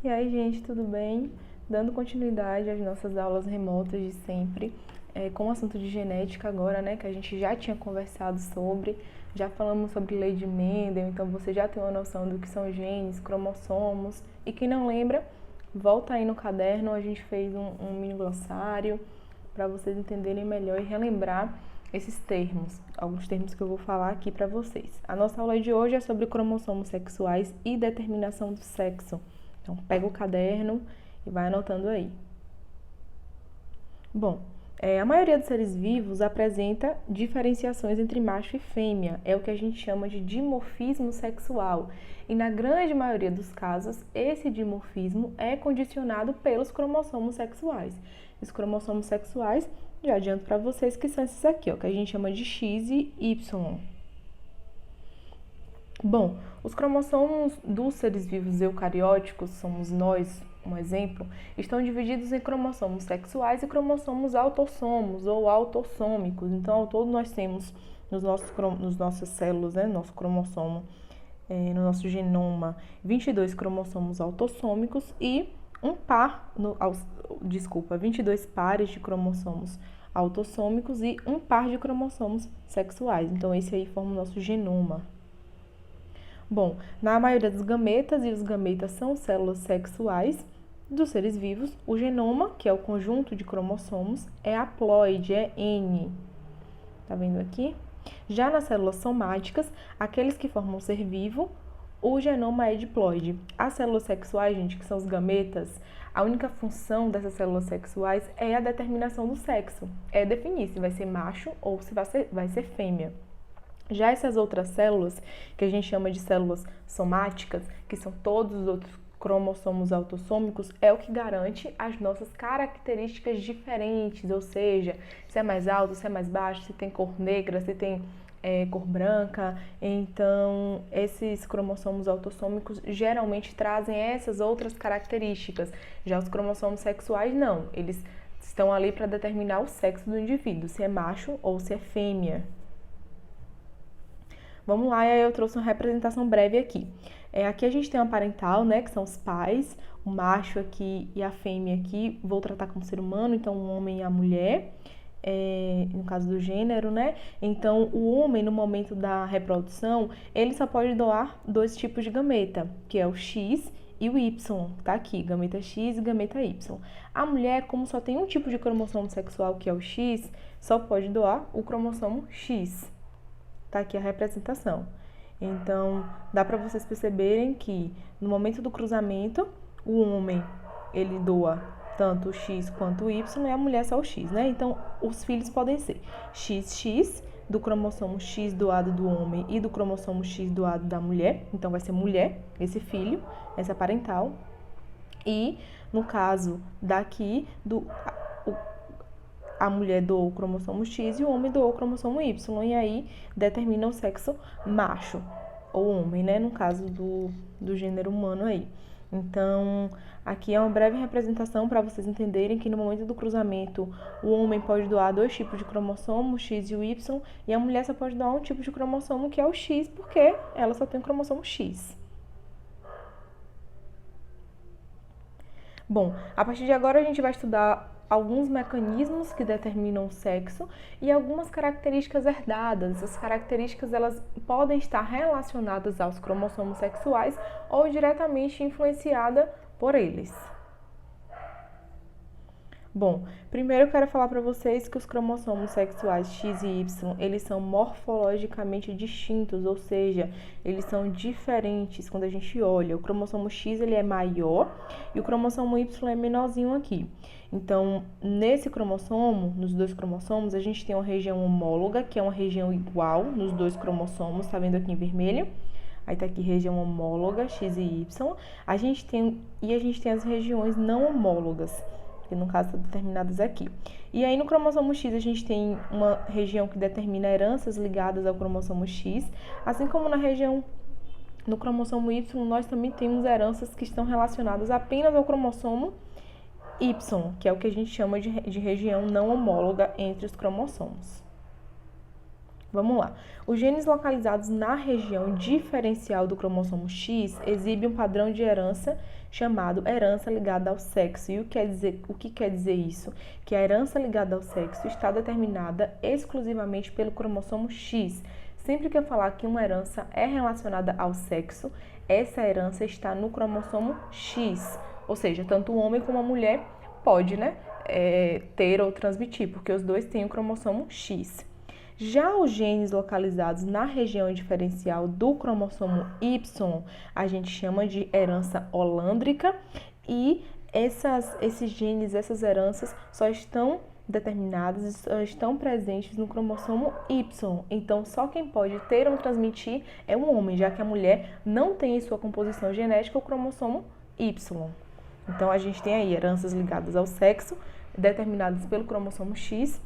E aí, gente, tudo bem? Dando continuidade às nossas aulas remotas de sempre, com o assunto de genética agora, né, que a gente já tinha conversado sobre, já falamos sobre lei de Mendel, então você já tem uma noção do que são genes, cromossomos, e quem não lembra, volta aí no caderno, a gente fez um mini glossário para vocês entenderem melhor e relembrar esses termos, alguns termos que eu vou falar aqui para vocês. A nossa aula de hoje é sobre cromossomos sexuais e determinação do sexo. Então, pega o caderno e vai anotando aí. Bom, a maioria dos seres vivos apresenta diferenciações entre macho e fêmea, é o que a gente chama de dimorfismo sexual. E na grande maioria dos casos, esse dimorfismo é condicionado pelos cromossomos sexuais. Os cromossomos sexuais, já adianto para vocês que são esses aqui, ó, que a gente chama de X e Y. Bom, os cromossomos dos seres vivos eucarióticos, somos nós, um exemplo, estão divididos em cromossomos sexuais e cromossomos autossomos ou autossômicos. Então, ao todo, nós temos nos nossas células, né, no nosso cromossomo, no nosso genoma, 22 cromossomos autossômicos e 22 pares de cromossomos autossômicos e um par de cromossomos sexuais. Então, esse aí forma o nosso genoma. Bom, na maioria dos gametas, e os gametas são células sexuais dos seres vivos, o genoma, que é o conjunto de cromossomos, é haploide, é N. Tá vendo aqui? Já nas células somáticas, aqueles que formam ser vivo, o genoma é diploide. As células sexuais, gente, que são os gametas, a única função dessas células sexuais é a determinação do sexo. É definir se vai ser macho ou se vai ser fêmea. Já essas outras células, que a gente chama de células somáticas, que são todos os outros cromossomos autossômicos, é o que garante as nossas características diferentes, ou seja, se é mais alto, se é mais baixo, se tem cor negra, se tem cor branca. Então, esses cromossomos autossômicos geralmente trazem essas outras características. Já os cromossomos sexuais, não. Eles estão ali para determinar o sexo do indivíduo, se é macho ou se é fêmea. Vamos lá, eu trouxe uma representação breve aqui. Aqui a gente tem uma parental, né, que são os pais, o macho aqui e a fêmea aqui, vou tratar como ser humano, então o homem e a mulher, no caso do gênero, né? Então, o homem, no momento da reprodução, ele só pode doar dois tipos de gameta, que é o X e o Y, tá aqui, gameta X e gameta Y. A mulher, como só tem um tipo de cromossomo sexual, que é o X, só pode doar o cromossomo X. Tá aqui a representação. Então, dá para vocês perceberem que no momento do cruzamento, o homem, ele doa tanto o X quanto o Y e a mulher só o X, né? Então, os filhos podem ser XX, do cromossomo X doado do homem e do cromossomo X doado da mulher. Então, vai ser mulher, esse filho, essa parental. E, no caso daqui, a mulher doou o cromossomo X e o homem doou o cromossomo Y, e aí determina o sexo macho, ou homem, né, no caso do gênero humano aí. Então, aqui é uma breve representação para vocês entenderem que no momento do cruzamento, o homem pode doar dois tipos de cromossomo, o X e o Y, e a mulher só pode doar um tipo de cromossomo, que é o X, porque ela só tem o cromossomo X. Bom, a partir de agora a gente vai estudar alguns mecanismos que determinam o sexo e algumas características herdadas. Essas características elas podem estar relacionadas aos cromossomos sexuais ou diretamente influenciadas por eles. Bom, primeiro eu quero falar para vocês que os cromossomos sexuais X e Y, eles são morfologicamente distintos, ou seja, eles são diferentes quando a gente olha. O cromossomo X ele é maior e o cromossomo Y é menorzinho aqui. Então, nesse cromossomo, nos dois cromossomos, a gente tem uma região homóloga, que é uma região igual nos dois cromossomos, tá vendo aqui em vermelho? Aí tá aqui região homóloga, X e Y. A gente tem as regiões não homólogas, que no caso estão determinadas aqui. E aí no cromossomo X a gente tem uma região que determina heranças ligadas ao cromossomo X, assim como no cromossomo Y nós também temos heranças que estão relacionadas apenas ao cromossomo Y, que é o que a gente chama de região não homóloga entre os cromossomos. Vamos lá. Os genes localizados na região diferencial do cromossomo X exibem um padrão de herança chamado herança ligada ao sexo. E o que quer dizer isso? Que a herança ligada ao sexo está determinada exclusivamente pelo cromossomo X. Sempre que eu falar que uma herança é relacionada ao sexo, essa herança está no cromossomo X. Ou seja, tanto o homem como a mulher pode, ter ou transmitir, porque os dois têm o cromossomo X. Já os genes localizados na região diferencial do cromossomo Y, a gente chama de herança holândrica, e esses genes, essas heranças só estão determinadas e só estão presentes no cromossomo Y. Então, só quem pode ter ou transmitir é o homem, já que a mulher não tem em sua composição genética o cromossomo Y. Então, a gente tem aí heranças ligadas ao sexo, determinadas pelo cromossomo X,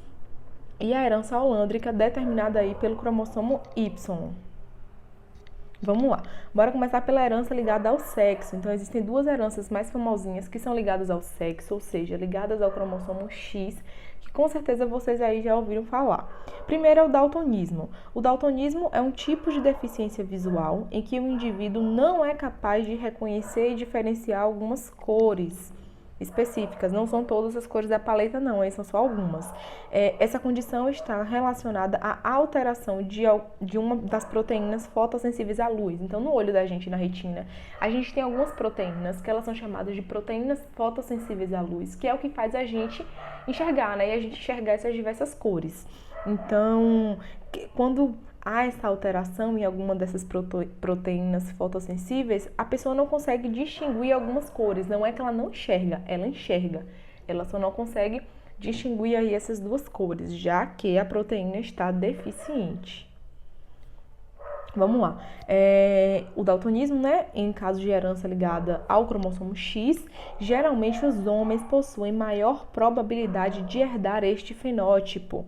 e a herança holândrica determinada aí pelo cromossomo Y. Vamos lá. Bora começar pela herança ligada ao sexo. Então, existem duas heranças mais famosinhas que são ligadas ao sexo, ou seja, ligadas ao cromossomo X, que com certeza vocês aí já ouviram falar. Primeiro é o daltonismo. O daltonismo é um tipo de deficiência visual em que o indivíduo não é capaz de reconhecer e diferenciar algumas cores específicas. Não são todas as cores da paleta, não, são só algumas. Essa condição está relacionada à alteração de uma das proteínas fotossensíveis à luz. Então, no olho da gente, na retina, a gente tem algumas proteínas que elas são chamadas de proteínas fotossensíveis à luz, que é o que faz a gente enxergar, E a gente enxergar essas diversas cores. Então, quando há essa alteração em alguma dessas proteínas fotossensíveis, a pessoa não consegue distinguir algumas cores. Não é que ela não enxerga, ela enxerga. Ela só não consegue distinguir aí essas duas cores, já que a proteína está deficiente. Vamos lá. O daltonismo, em caso de herança ligada ao cromossomo X, geralmente os homens possuem maior probabilidade de herdar este fenótipo.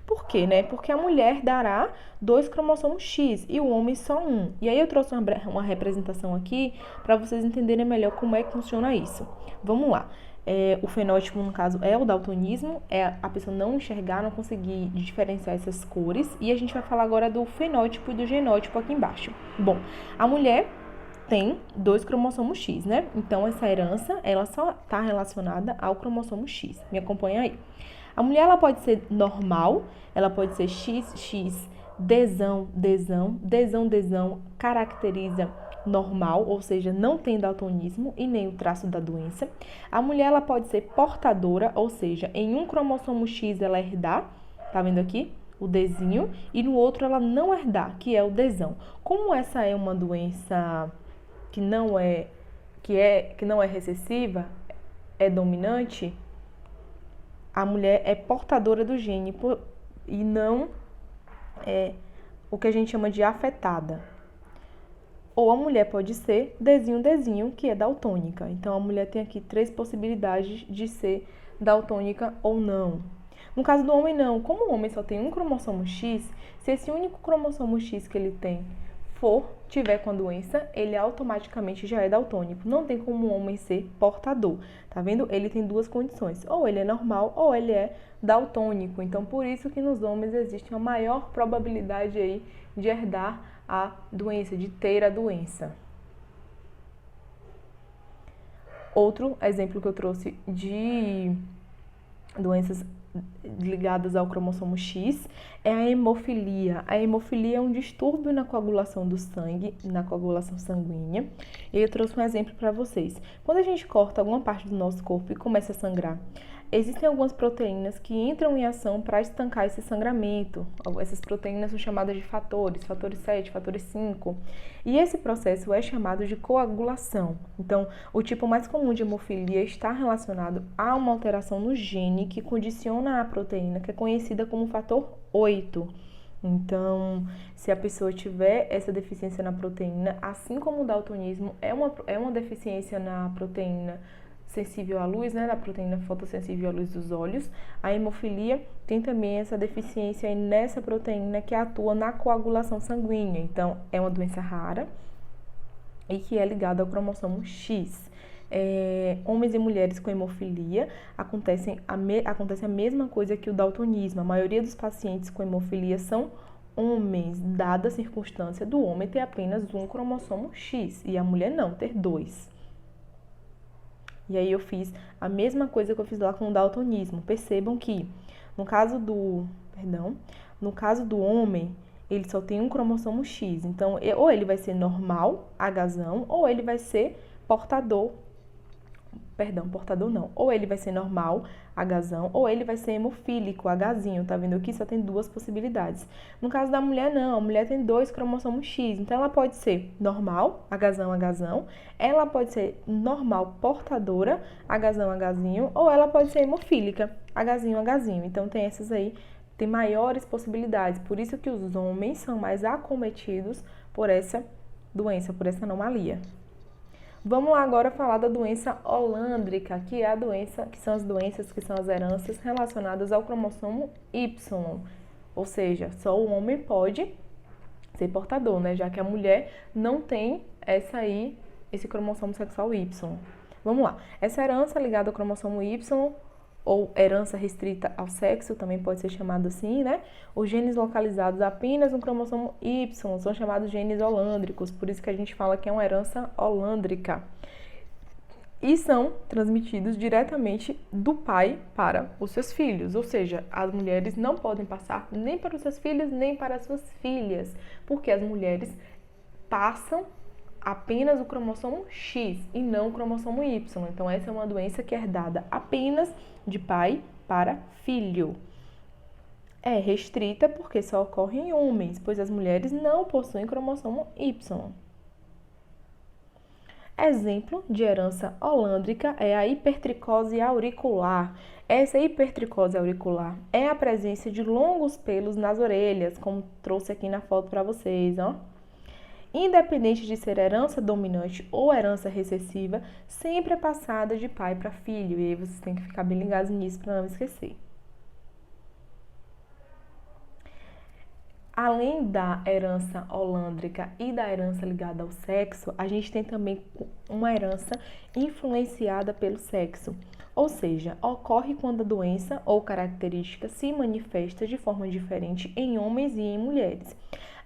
Por quê, Porque a mulher dará 2 cromossomos X e o homem só 1. E aí eu trouxe uma representação aqui para vocês entenderem melhor como é que funciona isso. Vamos lá. O fenótipo, no caso, é o daltonismo, é a pessoa não enxergar, não conseguir diferenciar essas cores. E a gente vai falar agora do fenótipo e do genótipo aqui embaixo. Bom, a mulher tem 2 cromossomos X, Então, essa herança, ela só está relacionada ao cromossomo X. Me acompanha aí. A mulher, ela pode ser normal, ela pode ser XX, Dzão, caracteriza normal, ou seja, não tem daltonismo e nem o traço da doença. A mulher, ela pode ser portadora, ou seja, em um cromossomo X ela herdar, tá vendo aqui? O Dzinho, e no outro ela não herdar, que é o Dzão. Como essa é uma doença que não é recessiva, é dominante, a mulher é portadora do gene e não é o que a gente chama de afetada. Ou a mulher pode ser Dzinho, que é daltônica. Então, a mulher tem aqui 3 possibilidades de ser daltônica ou não. No caso do homem, não. Como o homem só tem um cromossomo X, se esse único cromossomo X que ele tem tiver com a doença, ele automaticamente já é daltônico. Não tem como o homem ser portador, tá vendo? Ele tem 2 condições, ou ele é normal ou ele é daltônico. Então, por isso que nos homens existe uma maior probabilidade aí de herdar a doença, de ter a doença. Outro exemplo que eu trouxe de doenças ligadas ao cromossomo X é a hemofilia. A hemofilia é um distúrbio na coagulação do sangue, na coagulação sanguínea. E eu trouxe um exemplo para vocês. Quando a gente corta alguma parte do nosso corpo e começa a sangrar, existem algumas proteínas que entram em ação para estancar esse sangramento. Essas proteínas são chamadas de fatores 7, fatores 5. E esse processo é chamado de coagulação. Então, o tipo mais comum de hemofilia está relacionado a uma alteração no gene que condiciona a proteína, que é conhecida como fator 8. Então, se a pessoa tiver essa deficiência na proteína, assim como o daltonismo é uma deficiência na proteína sensível à luz, da proteína fotossensível à luz dos olhos, a hemofilia tem também essa deficiência aí nessa proteína que atua na coagulação sanguínea. Então, é uma doença rara e que é ligada ao cromossomo X. Homens e mulheres com hemofilia acontece a mesma coisa que o daltonismo. A maioria dos pacientes com hemofilia são homens, dada a circunstância do homem ter apenas um cromossomo X e a mulher não, ter dois. E aí eu fiz a mesma coisa que eu fiz lá com o daltonismo. Percebam que no caso do homem, ele só tem um cromossomo X. Então, ou ele vai ser normal, Hzão, ou ele vai ser portador não. Ou ele vai ser normal, Hzão, ou ele vai ser hemofílico, Hzinho. Tá vendo aqui? Só tem duas possibilidades. No caso da mulher, não. A mulher tem dois cromossomos X. Então, ela pode ser normal, Hzão. Ela pode ser normal portadora, Hzinho. Ou ela pode ser hemofílica, Hzinho. Então, tem essas aí. Tem maiores possibilidades. Por isso que os homens são mais acometidos por essa doença, por essa anomalia. Vamos lá agora falar da doença holândrica, que são as heranças relacionadas ao cromossomo Y. Ou seja, só o homem pode ser portador, né? Já que a mulher não tem esse cromossomo sexual Y. Vamos lá. Essa herança ligada ao cromossomo Y, ou herança restrita ao sexo, também pode ser chamado assim, né? Os genes localizados apenas no cromossomo Y são chamados genes holândricos, por isso que a gente fala que é uma herança holândrica. E são transmitidos diretamente do pai para os seus filhos, ou seja, as mulheres não podem passar nem para os seus filhos, nem para as suas filhas, porque as mulheres passam apenas o cromossomo X e não o cromossomo Y. Então, essa é uma doença que é herdada apenas de pai para filho. É restrita porque só ocorre em homens, pois as mulheres não possuem cromossomo Y. Exemplo de herança holândrica é a hipertricose auricular. Essa hipertricose auricular é a presença de longos pelos nas orelhas, como trouxe aqui na foto para vocês, ó. Independente de ser herança dominante ou herança recessiva, sempre é passada de pai para filho. E aí vocês têm que ficar bem ligados nisso para não esquecer. Além da herança holândrica e da herança ligada ao sexo, a gente tem também uma herança influenciada pelo sexo. Ou seja, ocorre quando a doença ou característica se manifesta de forma diferente em homens e em mulheres.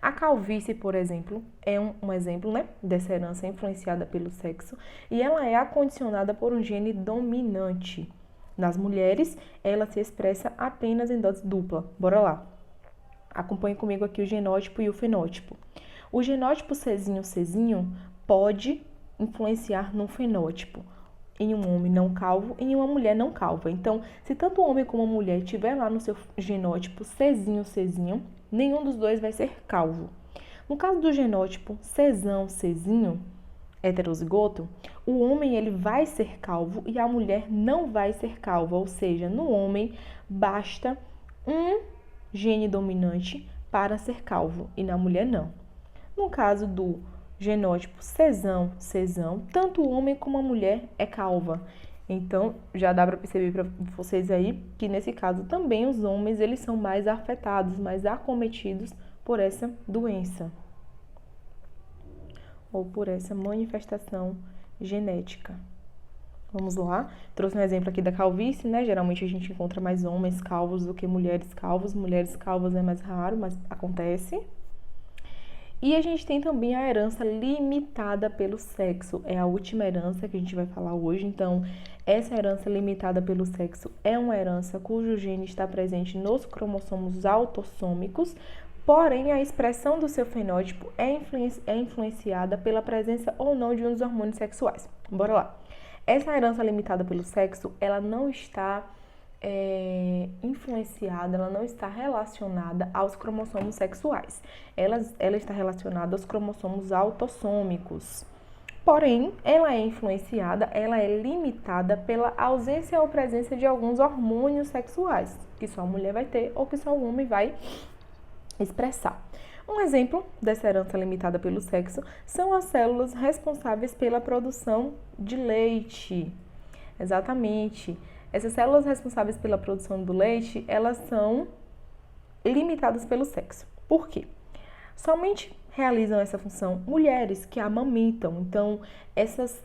A calvície, por exemplo, é um exemplo, né, dessa herança influenciada pelo sexo e ela é acondicionada por um gene dominante. Nas mulheres, ela se expressa apenas em dose dupla. Bora lá. Acompanhe comigo aqui o genótipo e o fenótipo. O genótipo Czinho pode influenciar no fenótipo em um homem não calvo e em uma mulher não calva. Então, se tanto o homem como a mulher tiver lá no seu genótipo Czinho, nenhum dos dois vai ser calvo. No caso do genótipo Czinho, heterozigoto, o homem ele vai ser calvo e a mulher não vai ser calva. Ou seja, no homem basta um gene dominante para ser calvo e na mulher não. No caso do genótipo Czão, tanto o homem como a mulher é calva. Então, já dá para perceber para vocês aí que nesse caso também os homens eles são mais afetados, mais acometidos por essa doença ou por essa manifestação genética. Vamos lá, trouxe um exemplo aqui da calvície, né? Geralmente a gente encontra mais homens calvos do que mulheres calvas. Mulheres calvas é mais raro, mas acontece. E a gente tem também a herança limitada pelo sexo. É a última herança que a gente vai falar hoje. Então, essa herança limitada pelo sexo é uma herança cujo gene está presente nos cromossomos autossômicos, porém a expressão do seu fenótipo é influenciada pela presença ou não de um dos hormônios sexuais. Bora lá. Essa herança limitada pelo sexo, ela não está influenciada, ela não está relacionada aos cromossomos sexuais. Ela está relacionada aos cromossomos autossômicos. Porém, ela é influenciada, ela é limitada pela ausência ou presença de alguns hormônios sexuais, que só a mulher vai ter ou que só o homem vai expressar. Um exemplo dessa herança limitada pelo sexo são as células responsáveis pela produção de leite. Exatamente. Essas células responsáveis pela produção do leite, elas são limitadas pelo sexo. Por quê? Somente realizam essa função mulheres que amamentam. Então, essas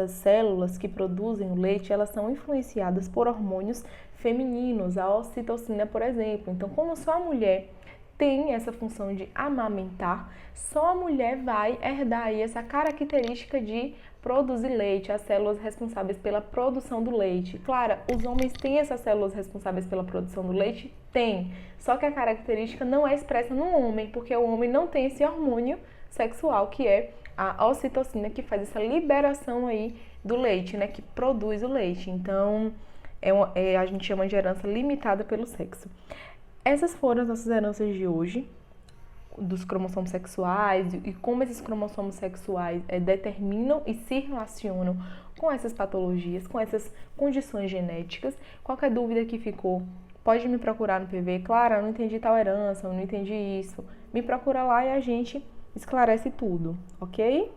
células que produzem o leite, elas são influenciadas por hormônios femininos, a ocitocina, por exemplo. Então, como só a mulher tem essa função de amamentar, só a mulher vai herdar aí essa característica de produzir leite, as células responsáveis pela produção do leite. Claro, os homens têm essas células responsáveis pela produção do leite? Tem. Só que a característica não é expressa no homem, porque o homem não tem esse hormônio sexual que é a ocitocina, que faz essa liberação aí do leite, né, que produz o leite. Então, a gente chama de herança limitada pelo sexo. Essas foram as nossas heranças de hoje, dos cromossomos sexuais e como esses cromossomos sexuais determinam e se relacionam com essas patologias, com essas condições genéticas. Qualquer dúvida que ficou, pode me procurar no PV. Clara, eu não entendi tal herança, eu não entendi isso. Me procura lá e a gente esclarece tudo, ok?